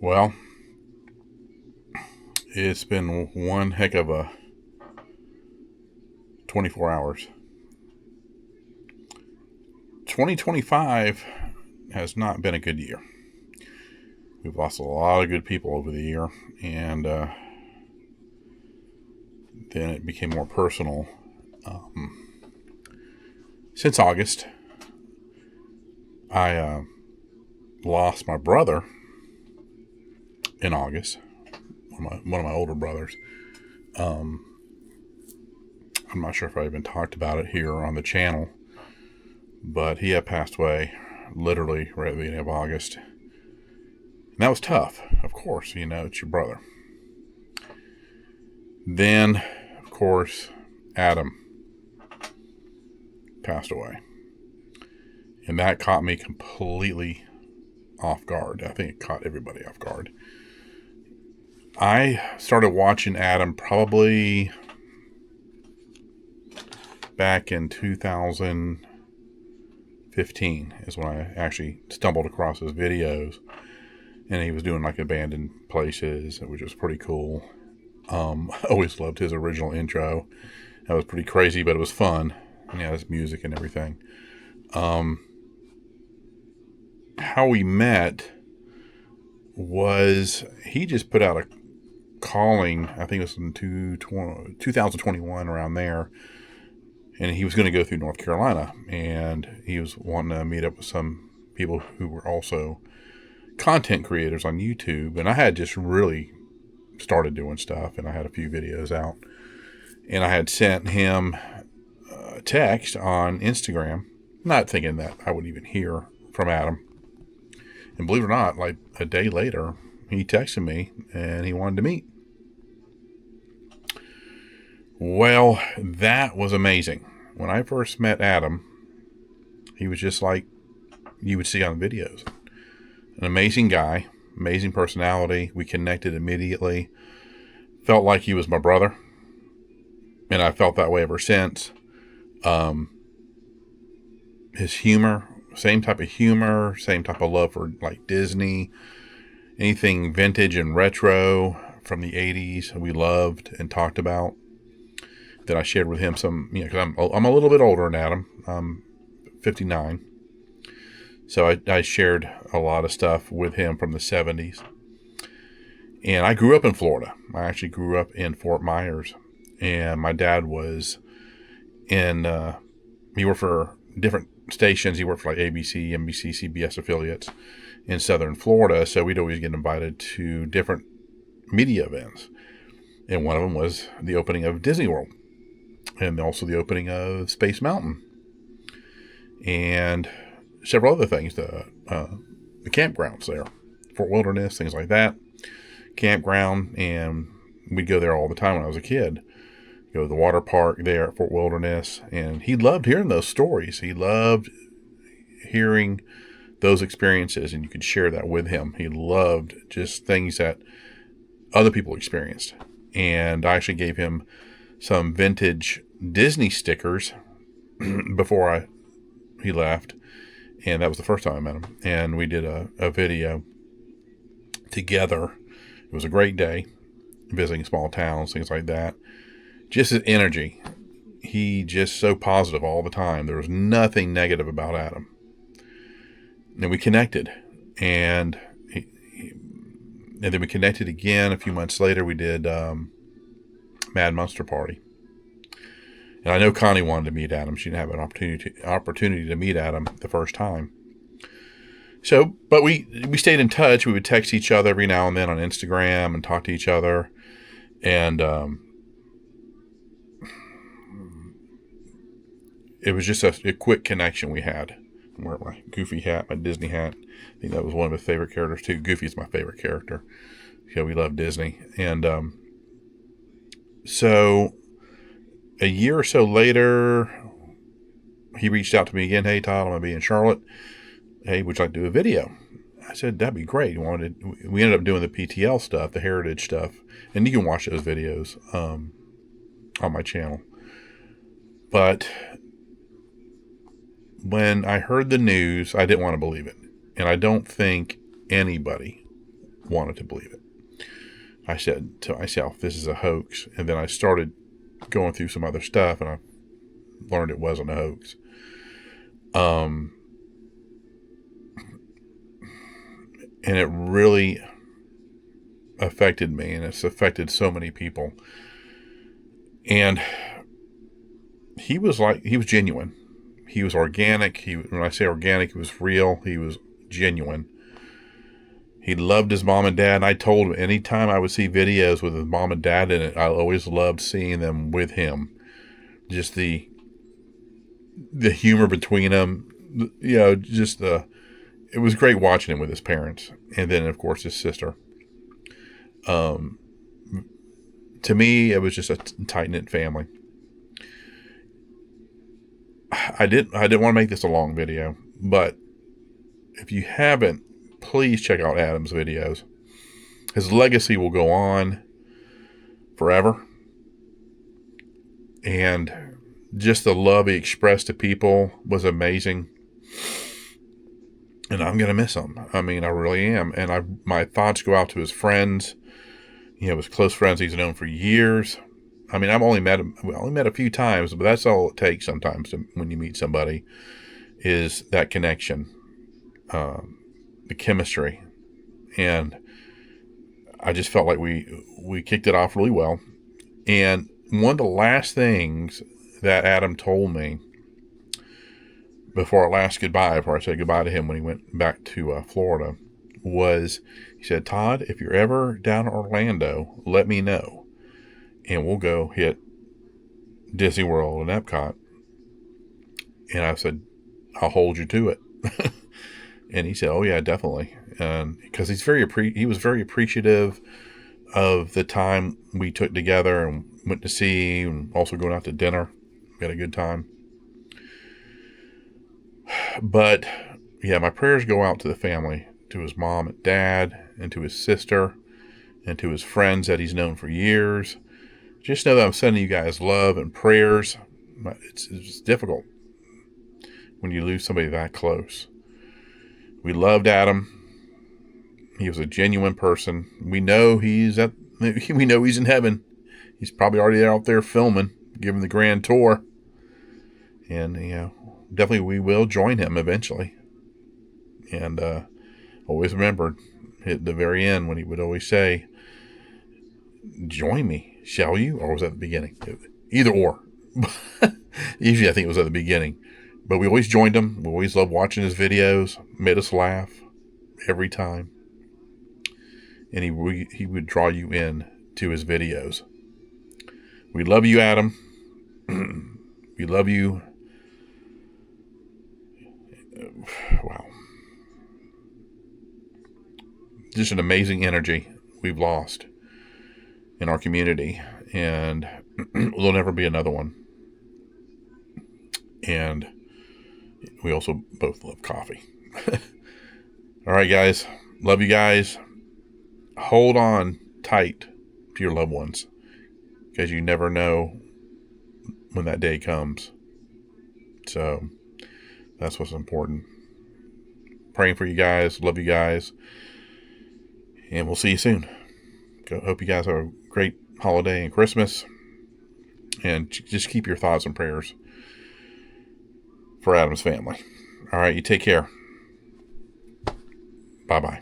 Well, it's been one heck of a 24 hours. 2025 has not been a good year. We've lost a lot of good people over the year, and then it became more personal. Since August, I lost my brother in August, one of my older brothers. I'm not sure if I even talked about it here on the channel, but he had passed away literally right at the beginning of August. And that was tough, of course, it's your brother. Then, of course, Adam passed away. And that caught me completely off guard. I think it caught everybody off guard. I started watching Adam probably back in 2015 is when I actually stumbled across his videos. And he was doing like abandoned places, which was pretty cool. I always loved his original intro. That was pretty crazy, but it was fun. And he had his music and everything. How we met was he just put out a calling, I think it was in 2021, around there. And he was going to go through North Carolina. And he was wanting to meet up with some people who were also content creators on YouTube, and I had just really started doing stuff, and I had a few videos out, and I had sent him a text on Instagram, not thinking that I would even hear from Adam. And believe it or not, like a day later, he texted me and he wanted to meet. Well, that was amazing. When I first met Adam, he was just like you would see on videos. An amazing guy, amazing personality. We connected immediately. Felt like he was my brother. And I felt that way ever since. His humor, same type of humor, same type of love for like Disney. Anything vintage and retro from the 80s we loved and talked about. That I shared with him some, because I'm a little bit older than Adam. I'm 59. So I shared a lot of stuff with him from the 70s. And I grew up in Florida. I actually grew up in Fort Myers. And my dad was he worked for different stations. He worked for like ABC, NBC, CBS affiliates in Southern Florida. So we'd always get invited to different media events. And one of them was the opening of Disney World. And also the opening of Space Mountain. And several other things, the campgrounds there, Fort Wilderness, things like that, campground, and we'd go there all the time when I was a kid. Go to the water park there at Fort Wilderness, and he loved hearing those stories. He loved hearing those experiences, and you could share that with him. He loved just things that other people experienced, and I actually gave him some vintage Disney stickers before he left. And that was the first time I met him. And we did a video together. It was a great day, visiting small towns, things like that. Just his energy. He just so positive all the time. There was nothing negative about Adam. And we connected. And then we connected again a few months later. We did Mad Monster Party. And I know Connie wanted to meet Adam. She didn't have an opportunity to meet Adam the first time. So, but we stayed in touch. We would text each other every now and then on Instagram and talk to each other. And it was just a quick connection we had. I wear my Goofy hat, my Disney hat. I think that was one of his favorite characters too. Goofy's my favorite character. Yeah, we love Disney. And so a year or so later, he reached out to me again. Hey, Todd, I'm going to be in Charlotte. Hey, would you like to do a video? I said, that'd be great. We ended up doing the PTL stuff, the heritage stuff. And you can watch those videos on my channel. But when I heard the news, I didn't want to believe it. And I don't think anybody wanted to believe it. I said to myself, this is a hoax. And then I started going through some other stuff, and I learned it wasn't a hoax. And it really affected me, and it's affected so many people. And he was genuine. He was organic. When I say organic, he was real. He was genuine. He loved his mom and dad. And I told him anytime I would see videos with his mom and dad in it, I always loved seeing them with him. Just the humor between them, it was great watching him with his parents. And then, of course, his sister. To me, it was just a tight-knit family. I didn't want to make this a long video, but if you haven't, please check out Adam's videos. His legacy will go on forever. And just the love he expressed to people was amazing. And I'm going to miss him. I mean, I really am. And my thoughts go out to his friends. His close friends he's known for years. I mean, I've only met him. We only met a few times, but that's all it takes sometimes when you meet somebody, is that connection, the chemistry, and I just felt like we kicked it off really well. And one of the last things that Adam told me before I said goodbye to him when he went back to Florida, was he said, "Todd, if you're ever down in Orlando, let me know. And we'll go hit Disney World and Epcot." And I said, "I'll hold you to it." And he said, "Oh yeah, definitely." And because he was very appreciative of the time we took together and went to see, and also going out to dinner. We had a good time. But yeah, my prayers go out to the family, to his mom and dad, and to his sister, and to his friends that he's known for years. Just know that I'm sending you guys love and prayers. It's difficult when you lose somebody that close. We loved Adam. He was a genuine person. We know he's in heaven. He's probably already out there filming, giving the grand tour. And, definitely we will join him eventually. And always remembered at the very end when he would always say, "Join me, shall you?" Or was that at the beginning? Either or. Usually I think it was at the beginning. But we always joined him. We always loved watching his videos. Made us laugh every time. And he would draw you in to his videos. We love you, Adam. We love you. Wow. Just an amazing energy we've lost in our community. And there'll never be another one. And we also both love coffee. All right, guys. Love you guys. Hold on tight to your loved ones, because you never know when that day comes. So that's what's important. Praying for you guys. Love you guys. And we'll see you soon. Hope you guys have a great holiday and Christmas. And just keep your thoughts and prayers for Adam's family. All right, you take care. Bye-bye.